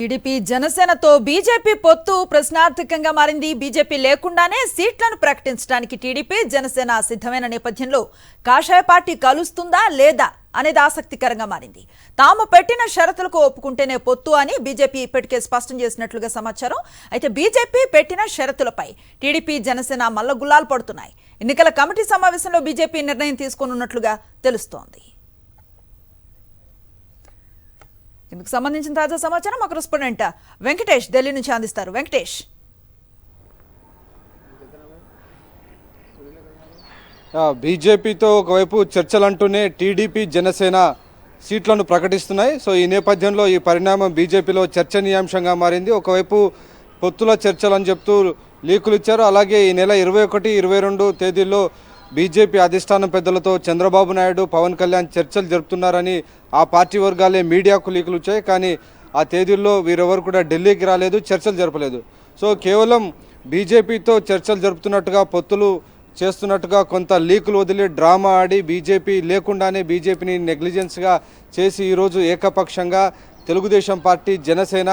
TDP జనసేనతో BJP పొత్తు ప్రశ్నార్థకంగా మారింది. బీజేపీ లేకుండానే సీట్లను ప్రకటించడానికి టీడీపీ జనసేన సిద్ధమైన నేపథ్యంలో కాషాయ పార్టీ కలుస్తుందా లేదా అనేది ఆసక్తికరంగా మారింది. తాము పెట్టిన షరతులకు ఒప్పుకుంటేనే పొత్తు అని బీజేపీ ఇప్పటికే స్పష్టం చేసినట్లుగా సమాచారం. అయితే బీజేపీ పెట్టిన షరతులపై టీడీపీ జనసేన మల్ల గుల్లాలు పడుతున్నాయి. ఎన్నికల కమిటీ సమావేశంలో బీజేపీ నిర్ణయం తీసుకోనున్నట్లుగా తెలుస్తోంది. ఇందుకు సంబంధించిన తాజా సమాచారం మా కరెస్పాండెంట్ వెంకటేష్ ఢిల్లీ నుంచి అందిస్తారు. వెంకటేష్, బీజేపీతో ఒకవైపు చర్చలు అంటూనే టీడీపీ జనసేన సీట్లను ప్రకటిస్తున్నాయి. సో ఈ నేపథ్యంలో ఈ పరిణామం బీజేపీలో చర్చనీయాంశంగా మారింది. ఒకవైపు పొత్తుల చర్చలు అని చెప్తూ లీకులు ఇచ్చారు. అలాగే ఈ నెల 21, 22 తేదీల్లో బీజేపీ అధిష్టానం పెద్దలతో చంద్రబాబు నాయుడు, పవన్ కళ్యాణ్ చర్చలు జరుపుతున్నారని ఆ పార్టీ వర్గాలే మీడియాకు లీకులు వచ్చాయి. కానీ ఆ తేదీల్లో వీరెవరు కూడా ఢిల్లీకి రాలేదు, చర్చలు జరపలేదు. సో కేవలం బీజేపీతో చర్చలు జరుపుతున్నట్టుగా, పొత్తులు చేస్తున్నట్టుగా కొంత లీకులు వదిలి డ్రామా ఆడి బీజేపీ లేకుండానే బీజేపీని నెగ్లిజెన్స్గా చేసి ఈరోజు ఏకపక్షంగా తెలుగుదేశం పార్టీ, జనసేన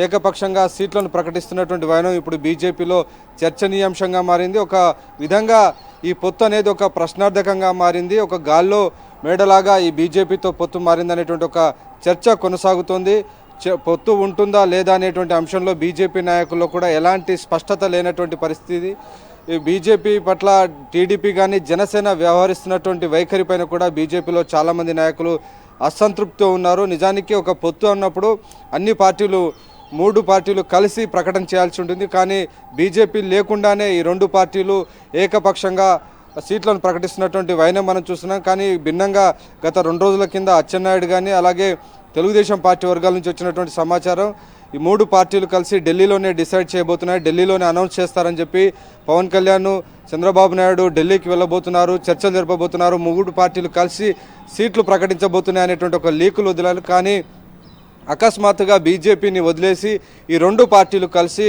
ఏకపక్షంగా సీట్లను ప్రకటిస్తున్నటువంటి వైనం ఇప్పుడు బీజేపీలో చర్చనీయాంశంగా మారింది. ఒక విధంగా ఈ పొత్తు అనేది ఒక ప్రశ్నార్థకంగా మారింది. ఒక గాల్లో మేడలాగా ఈ బీజేపీతో పొత్తు మారిందనేటువంటి ఒక చర్చ కొనసాగుతోంది. పొత్తు ఉంటుందా లేదా అనేటువంటి అంశంలో బీజేపీ నాయకుల్లో కూడా ఎలాంటి స్పష్టత లేనటువంటి పరిస్థితి. ఈ బీజేపీ పట్ల టీడీపీ కానీ జనసేన వ్యవహరిస్తున్నటువంటి వైఖరి పైన కూడా బీజేపీలో చాలామంది నాయకులు అసంతృప్తితో ఉన్నారు. నిజానికి ఒక పొత్తు అన్నప్పుడు అన్ని పార్టీలు, 3 పార్టీలు కలిసి ప్రకటన చేయాల్సి ఉంటుంది. కానీ బీజేపీ లేకుండానే ఈ 2 పార్టీలు ఏకపక్షంగా సీట్లను ప్రకటిస్తున్నటువంటి వైనం మనం చూస్తున్నాం. కానీ భిన్నంగా గత 2 రోజుల కింద అచ్చెన్నాయుడు కానీ, అలాగే తెలుగుదేశం పార్టీ వర్గాల నుంచి వచ్చినటువంటి సమాచారం, ఈ 3 పార్టీలు కలిసి ఢిల్లీలోనే డిసైడ్ చేయబోతున్నాయి, ఢిల్లీలోనే అనౌన్స్ చేస్తారని చెప్పి పవన్ కళ్యాణ్, చంద్రబాబు నాయుడు ఢిల్లీకి వెళ్ళబోతున్నారు, చర్చలు జరపబోతున్నారు, 3 పార్టీలు కలిసి సీట్లు ప్రకటించబోతున్నాయి అనేటువంటి ఒక లీకులు వదిలారు. కానీ అకస్మాత్తుగా బీజేపీని వదిలేసి ఈ 2 పార్టీలు కలిసి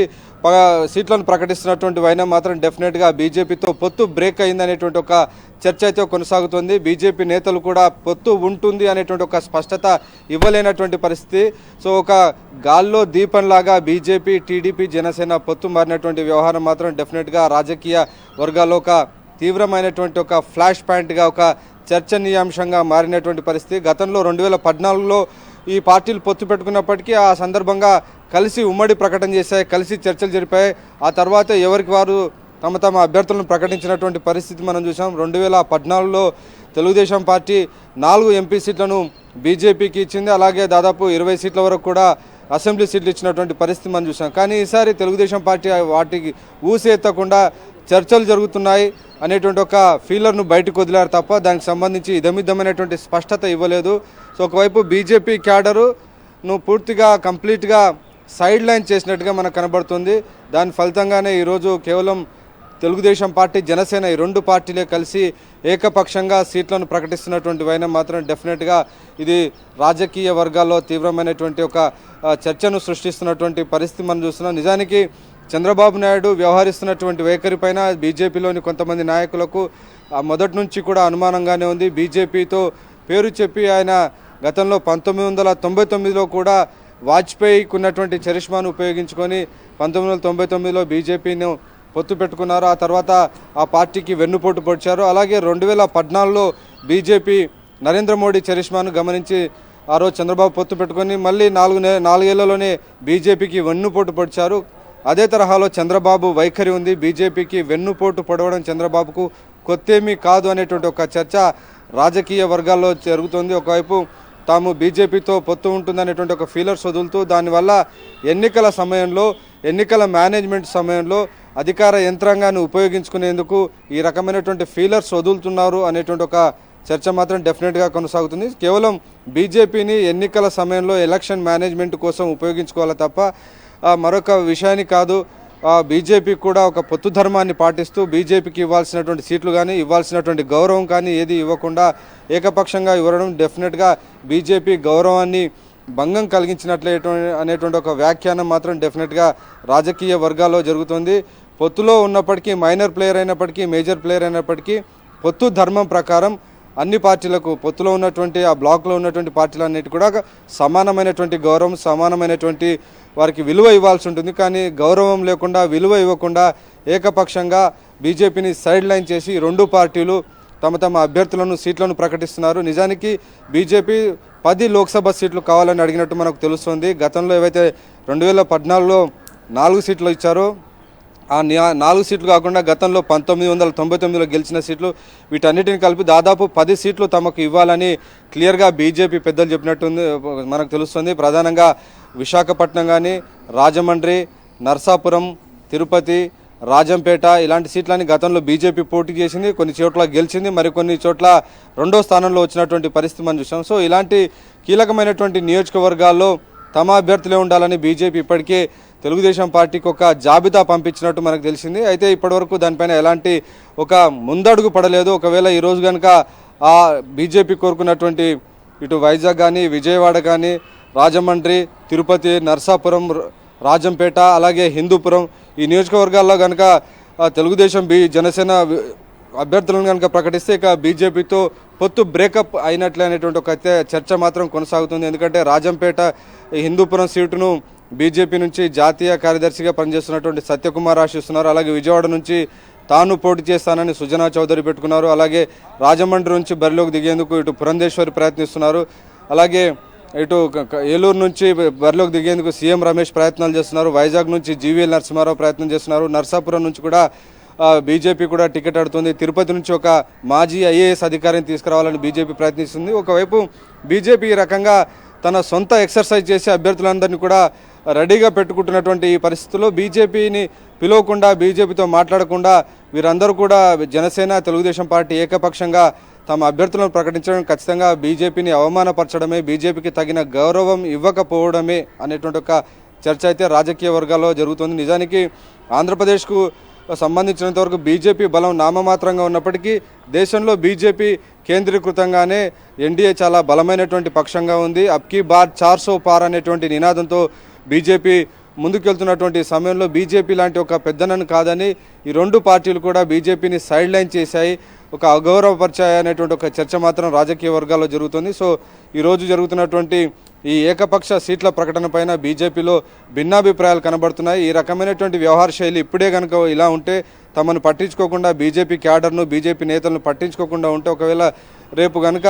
సీట్లను ప్రకటిస్తున్నటువంటి వైనం మాత్రం డెఫినెట్గా బీజేపీతో పొత్తు బ్రేక్ అయిందనేటువంటి ఒక చర్చ అయితే కొనసాగుతుంది. బీజేపీ నేతలు కూడా పొత్తు ఉంటుంది అనేటువంటి ఒక స్పష్టత ఇవ్వలేనటువంటి పరిస్థితి. సో ఒక గాల్లో దీపంలాగా బీజేపీ, టీడీపీ, జనసేన పొత్తు మారినటువంటి వ్యవహారం మాత్రం డెఫినెట్గా రాజకీయ వర్గాల్లో ఒక తీవ్రమైనటువంటి ఒక ఫ్లాష్ పాయింట్గా, ఒక చర్చనీయాంశంగా మారినటువంటి పరిస్థితి. గతంలో 2014లో ఈ పార్టీలు పొత్తు పెట్టుకున్నప్పటికీ ఆ సందర్భంగా కలిసి ఉమ్మడి ప్రకటన చేశాయి, కలిసి చర్చలు జరిపాయి. ఆ తర్వాత ఎవరికి వారు తమ అభ్యర్థులను ప్రకటించినటువంటి పరిస్థితి మనం చూసాం. 2014లో తెలుగుదేశం పార్టీ 4 ఎంపీ సీట్లను బీజేపీకి ఇచ్చింది. అలాగే దాదాపు 20 సీట్ల వరకు కూడా అసెంబ్లీ సీట్లు ఇచ్చినటువంటి పరిస్థితి మనం చూసాం. కానీ ఈసారి తెలుగుదేశం పార్టీ వాటికి ఊసెత్తకుండా చర్చలు జరుగుతున్నాయి అనేటువంటి ఒక ఫీలర్ను బయటకు వదిలారు తప్ప దానికి సంబంధించి ఇదమిద్దమైనటువంటి స్పష్టత ఇవ్వలేదు. సో ఒకవైపు బీజేపీ క్యాడరును పూర్తిగా కంప్లీట్గా సైడ్ లైన్ చేసినట్టుగా మనకు కనబడుతుంది. దాని ఫలితంగానే ఈరోజు కేవలం తెలుగుదేశం పార్టీ, జనసేన ఈ 2 పార్టీలే కలిసి ఏకపక్షంగా సీట్లను ప్రకటిస్తున్నటువంటి వైనం మాత్రం డెఫినెట్గా ఇది రాజకీయ వర్గాల్లో తీవ్రమైనటువంటి ఒక చర్చను సృష్టిస్తున్నటువంటి పరిస్థితి మనం చూస్తున్నాం. నిజానికి చంద్రబాబు నాయుడు వ్యవహరిస్తున్నటువంటి వైఖరి పైన బీజేపీలోని కొంతమంది నాయకులకు మొదటి నుంచి కూడా అనుమానంగానే ఉంది. బీజేపీతో పేరు చెప్పి ఆయన గతంలో 1999లో కూడా వాజ్పేయికి ఉన్నటువంటి చరిష్మాను ఉపయోగించుకొని 1999లో బీజేపీని పొత్తు పెట్టుకున్నారు. ఆ తర్వాత ఆ పార్టీకి వెన్నుపోటు పొడిచారు. అలాగే 2014లో బీజేపీ నరేంద్ర మోడీ చరిష్మాను గమనించి ఆ రోజు చంద్రబాబు పొత్తు పెట్టుకొని మళ్ళీ 4 ఏళ్లలోనే బీజేపీకి వెన్నుపోటు పొడిచారు. అదే తరహాలో చంద్రబాబు వైఖరి ఉంది. బీజేపీకి వెన్నుపోటు పొడవడం చంద్రబాబుకు కొత్తేమీ కాదు అనేటువంటి ఒక చర్చ రాజకీయ వర్గాల్లో జరుగుతుంది. ఒకవైపు తాము బీజేపీతో పొత్తు ఉంటుందనేటువంటి ఒక ఫీలర్స్ వదులుతూ దానివల్ల ఎన్నికల సమయంలో, ఎన్నికల మేనేజ్మెంట్ సమయంలో అధికార యంత్రాంగాన్ని ఉపయోగించుకునేందుకు ఈ రకమైనటువంటి ఫీలర్స్ వదులుతున్నారు అనేటువంటి ఒక చర్చ మాత్రం డెఫినెట్గా కొనసాగుతుంది. కేవలం బీజేపీని ఎన్నికల సమయంలో ఎలక్షన్ మేనేజ్మెంట్ కోసం ఉపయోగించుకోవాలి తప్ప మరొక విషయాన్ని కాదు. బీజేపీ కూడా ఒక పొత్తు ధర్మాన్ని పాటిస్తూ బీజేపీకి ఇవ్వాల్సినటువంటి సీట్లు కానీ, ఇవ్వాల్సినటువంటి గౌరవం కానీ ఏది ఇవ్వకుండా ఏకపక్షంగా ఇవ్వడం డెఫినెట్గా బీజేపీ గౌరవాన్ని భంగం కలిగించినట్లే అనేటువంటి ఒక వ్యాఖ్యానం మాత్రం డెఫినెట్గా రాజకీయ వర్గాల్లో జరుగుతుంది. పొత్తులో ఉన్నప్పటికీ, మైనర్ ప్లేయర్ అయినప్పటికీ, మేజర్ ప్లేయర్ అయినప్పటికీ పొత్తు ధర్మం ప్రకారం అన్ని పార్టీలకు పొత్తులో ఉన్నటువంటి ఆ బ్లాక్లో ఉన్నటువంటి పార్టీలన్నిటి కూడా సమానమైనటువంటి గౌరవం, సమానమైనటువంటి వారికి విలువ ఇవ్వాల్సి ఉంటుంది. కానీ గౌరవం లేకుండా, విలువ ఇవ్వకుండా ఏకపక్షంగా బీజేపీని సైడ్ లైన్ చేసి రెండు పార్టీలు తమ తమ అభ్యర్థులను, సీట్లను ప్రకటిస్తున్నారు. నిజానికి బీజేపీ 10 లోక్సభ సీట్లు కావాలని అడిగినట్టు మనకు తెలుస్తుంది. గతంలో ఏవైతే 2014లో 4 సీట్లు ఇచ్చారో ఆ 4 సీట్లు కాకుండా గతంలో 1999లో గెలిచిన సీట్లు వీటన్నిటిని కలిపి దాదాపు 10 సీట్లు తమకు ఇవ్వాలని క్లియర్గా బీజేపీ పెద్దలు చెప్పినట్టుంది మనకు తెలుస్తుంది. ప్రధానంగా విశాఖపట్నం కానీ, రాజమండ్రి, నర్సాపురం, తిరుపతి, రాజంపేట ఇలాంటి సీట్లని గతంలో బీజేపీ పోటీ చేసింది. కొన్ని చోట్ల గెలిచింది, మరికొన్ని చోట్ల 2వ స్థానంలో వచ్చినటువంటి పరిస్థితి మనం చూసాం. సో ఇలాంటి కీలకమైనటువంటి నియోజకవర్గాల్లో తమ అభ్యర్థులే ఉండాలని బీజేపీ ఇప్పటికే తెలుగుదేశం పార్టీకి ఒక జాబితా పంపించినట్టు మనకు తెలిసింది. అయితే ఇప్పటివరకు దానిపైన ఎలాంటి ఒక ముందడుగు పడలేదు. ఒకవేళ ఈరోజు కనుక ఆ బీజేపీ కోరుకున్నటువంటి ఇటు వైజాగ్ కానీ, విజయవాడ కానీ, రాజమండ్రి, తిరుపతి, నర్సాపురం, రాజంపేట అలాగే హిందూపురం ఈ నియోజకవర్గాల్లో కనుక తెలుగుదేశం జనసేన అభ్యర్థులను కనుక ప్రకటిస్తే ఇక బీజేపీతో పొత్తు బ్రేకప్ అయినట్లే అనేటువంటి ఒక చర్చ మాత్రం కొనసాగుతుంది. ఎందుకంటే రాజంపేట హిందూపురం సీటును బీజేపీ నుంచి జాతీయ కార్యదర్శిగా పనిచేస్తున్నటువంటి సత్యకుమార్ ఆశిస్తున్నారు. అలాగే విజయవాడ నుంచి తాను పోటీ చేస్తానని సుజనా చౌదరి పెట్టుకున్నారు. అలాగే రాజమండ్రి నుంచి బరిలోకి దిగేందుకు ఇటు పురంధేశ్వరి ప్రయత్నిస్తున్నారు. అలాగే ఇటు ఏలూరు నుంచి బరిలోకి దిగేందుకు సీఎం రమేష్ ప్రయత్నాలు చేస్తున్నారు. వైజాగ్ నుంచి జీవీఎల్ నరసింహారావు ప్రయత్నం చేస్తున్నారు. నర్సాపురం నుంచి కూడా బీజేపీ కూడా టికెట్ అడుగుతుంది. తిరుపతి నుంచి ఒక మాజీ ఐఏఎస్ అధికారిని తీసుకురావాలని బీజేపీ ప్రయత్నిస్తుంది. ఒకవైపు బీజేపీ ఈ రకంగా తన సొంత ఎక్సర్సైజ్ చేసి అభ్యర్థులందరినీ కూడా రెడీగా పెట్టుకుంటున్నటువంటి ఈ పరిస్థితుల్లో బీజేపీని పిలవకుండా, బీజేపీతో మాట్లాడకుండా వీరందరూ కూడా జనసేన, తెలుగుదేశం పార్టీ ఏకపక్షంగా తమ అభ్యర్థులను ప్రకటించడం ఖచ్చితంగా బీజేపీని అవమానపరచడమే, బీజేపీకి తగిన గౌరవం ఇవ్వకపోవడమే అనేటువంటి ఒక చర్చ అయితే రాజకీయ వర్గాల్లో జరుగుతుంది. నిజానికి ఆంధ్రప్రదేశ్కు సంబంధించినంత వరకు బీజేపీ బలం నామమాత్రంగా ఉన్నప్పటికీ దేశంలో బీజేపీ కేంద్రీకృతంగానే ఎన్డీఏ చాలా బలమైనటువంటి పక్షంగా ఉంది. అబ్కీ బార్ 400 పార్ అనేటువంటి నినాదంతో బీజేపీ ముందుకెళ్తున్నటువంటి సమయంలో బీజేపీ లాంటి ఒక పెద్దనను కాదని ఈ రెండు పార్టీలు కూడా బీజేపీని సైడ్ లైన్ చేశాయి, ఒక అగౌరవపరిచాయి అనేటువంటి ఒక చర్చ మాత్రం రాజకీయ వర్గాల్లో జరుగుతుంది. సో ఈరోజు జరుగుతున్నటువంటి ఈ ఏకపక్ష సీట్ల ప్రకటన పైన బీజేపీలో భిన్నాభిప్రాయాలు కనబడుతున్నాయి. ఈ రకమైనటువంటి వ్యవహార శైలి ఇప్పుడే కనుక ఇలా ఉంటే, తమను పట్టించుకోకుండా బీజేపీ క్యాడర్ను, బీజేపీ నేతలను పట్టించుకోకుండా ఉంటే, ఒకవేళ రేపు కనుక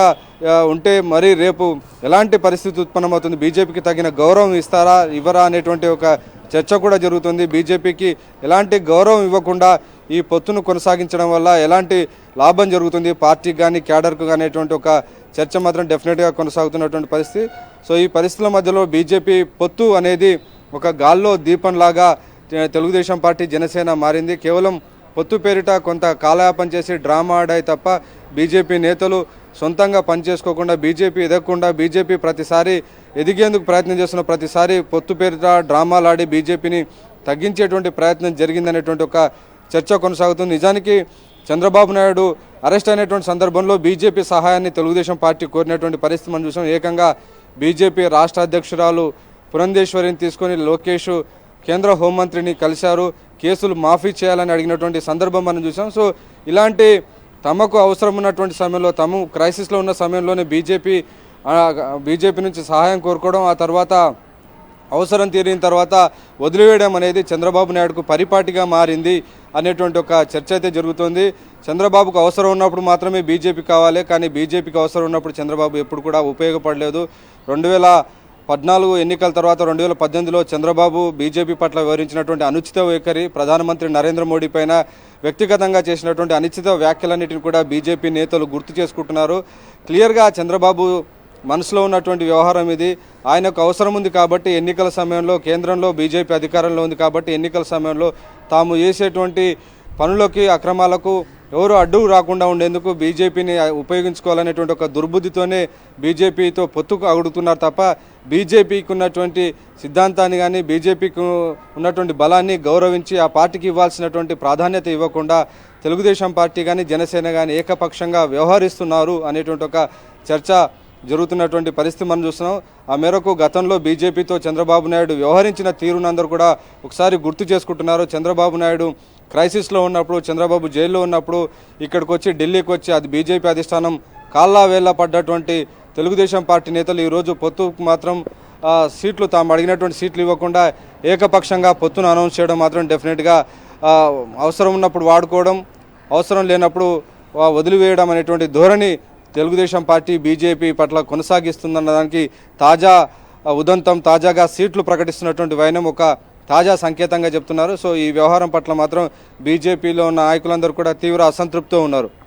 ఉంటే మరి రేపు ఎలాంటి పరిస్థితి ఉత్పన్నమవుతుంది, బీజేపీకి తగిన గౌరవం ఇస్తారా ఇవ్వరా అనేటువంటి ఒక చర్చ కూడా జరుగుతుంది. బీజేపీకి ఎలాంటి గౌరవం ఇవ్వకుండా ఈ పొత్తును కొనసాగించడం వల్ల ఎలాంటి లాభం జరుగుతుంది పార్టీకి కానీ, క్యాడర్కు కానీ అనేటువంటి ఒక చర్చ మాత్రం డెఫినెట్గా కొనసాగుతున్నటువంటి పరిస్థితి. సో ఈ పరిస్థితుల మధ్యలో బీజేపీ పొత్తు అనేది ఒక గాల్లో దీపంలాగా తెలుగుదేశం పార్టీ, జనసేన మారింది. కేవలం పొత్తు పేరిట కొంత కాలయాపన చేసి డ్రామా ఆడాయి తప్ప బీజేపీ నేతలు సొంతంగా పనిచేసుకోకుండా, బీజేపీ ఎదగకుండా, బీజేపీ ప్రతిసారి ఎదిగేందుకు ప్రయత్నం చేస్తున్న ప్రతిసారి పొత్తు పేరిట డ్రామాలు ఆడి బీజేపీని తగ్గించేటువంటి ప్రయత్నం జరిగిందనేటువంటి ఒక చర్చ కొనసాగుతుంది. నిజానికి చంద్రబాబు నాయుడు అరెస్ట్ అయినటువంటి సందర్భంలో బీజేపీ సహాయాన్ని తెలుగుదేశం పార్టీ కోరినటువంటి పరిస్థితి మనం చూసాం. ఏకంగా బీజేపీ రాష్ట్ర అధ్యక్షురాలు పురంధేశ్వరిని తీసుకొని లోకేష్ కేంద్ర హోంమంత్రిని కలిశారు, కేసులు మాఫీ చేయాలని అడిగినటువంటి సందర్భం మనం చూసాం. సో ఇలాంటి తమకు అవసరం ఉన్నటువంటి సమయంలో, తాము క్రైసిస్లో ఉన్న సమయంలోనే బీజేపీ నుంచి సహాయం కోరుకోవడం, ఆ తర్వాత అవసరం తీరిన తర్వాత వదిలివేయడం అనేది చంద్రబాబు నాయుడుకు పరిపాటిగా మారింది అనేటువంటి ఒక చర్చ అయితే జరుగుతుంది. చంద్రబాబుకు అవసరం ఉన్నప్పుడు మాత్రమే బీజేపీ కావాలి, కానీ బీజేపీకి అవసరం ఉన్నప్పుడు చంద్రబాబు ఎప్పుడు కూడా ఉపయోగపడలేదు. 2014 ఎన్నికల తర్వాత 2018లో చంద్రబాబు బీజేపీ పట్ల వివరించినటువంటి అనుచిత వైఖరి, ప్రధానమంత్రి నరేంద్ర మోడీ పైన వ్యక్తిగతంగా చేసినటువంటి అనుచిత వ్యాఖ్యలన్నిటిని కూడా బీజేపీ నేతలు గుర్తు చేసుకుంటున్నారు. క్లియర్గా చంద్రబాబు మనసులో ఉన్నటువంటి వ్యవహారం ఇది. ఆయనకు అవసరం ఉంది కాబట్టి ఎన్నికల సమయంలో, కేంద్రంలో బీజేపీ అధికారంలో ఉంది కాబట్టి ఎన్నికల సమయంలో తాము చేసేటువంటి పనులకి, అక్రమాలకు ఎవరు అడ్డు రాకుండా ఉండేందుకు బీజేపీని ఉపయోగించుకోవాలనేటువంటి ఒక దుర్బుద్ధితోనే బీజేపీతో పొత్తుకు అడుగుతున్నారు తప్ప బీజేపీకి ఉన్నటువంటి సిద్ధాంతాన్ని కానీ, బీజేపీకి ఉన్నటువంటి బలాన్ని గౌరవించి ఆ పార్టీకి ఇవ్వాల్సినటువంటి ప్రాధాన్యత ఇవ్వకుండా తెలుగుదేశం పార్టీ కానీ, జనసేన కానీ ఏకపక్షంగా వ్యవహరిస్తున్నారు అనేటువంటి ఒక చర్చ జరుగుతున్నటువంటి పరిస్థితి మనం చూస్తున్నాం. ఆ మేరకు గతంలో బీజేపీతో చంద్రబాబు నాయుడు వ్యవహరించిన తీరునందరూ కూడా ఒకసారి గుర్తు చేసుకుంటున్నారు. చంద్రబాబు నాయుడు క్రైసిస్లో ఉన్నప్పుడు, చంద్రబాబు జైల్లో ఉన్నప్పుడు ఇక్కడికి వచ్చి, ఢిల్లీకి వచ్చి, అది బీజేపీ అధిష్టానం కాళ్ళ వేళ్ళ పడ్డటువంటి తెలుగుదేశం పార్టీ నేతలు ఈరోజు పొత్తుకు మాత్రం సీట్లు తాము అడిగినటువంటి సీట్లు ఇవ్వకుండా ఏకపక్షంగా పొత్తును అనౌన్స్ చేయడం మాత్రం డెఫినెట్గా అవసరం ఉన్నప్పుడు వాడుకోవడం, అవసరం లేనప్పుడు వదిలివేయడం అనేటువంటి ధోరణి తెలుగుదేశం పార్టీ బీజేపీ పట్ల కొనసాగిస్తుందన్న దానికి తాజా ఉదంతం, తాజాగా సీట్లు ప్రకటిస్తున్నటువంటి వైనం ఒక తాజా సంకేతంగా చెప్తున్నారు. సో ఈ వ్యవహారం పట్ల మాత్రం బీజేపీలో ఉన్న నాయకులందరూ కూడా తీవ్ర అసంతృప్తితో ఉన్నారు.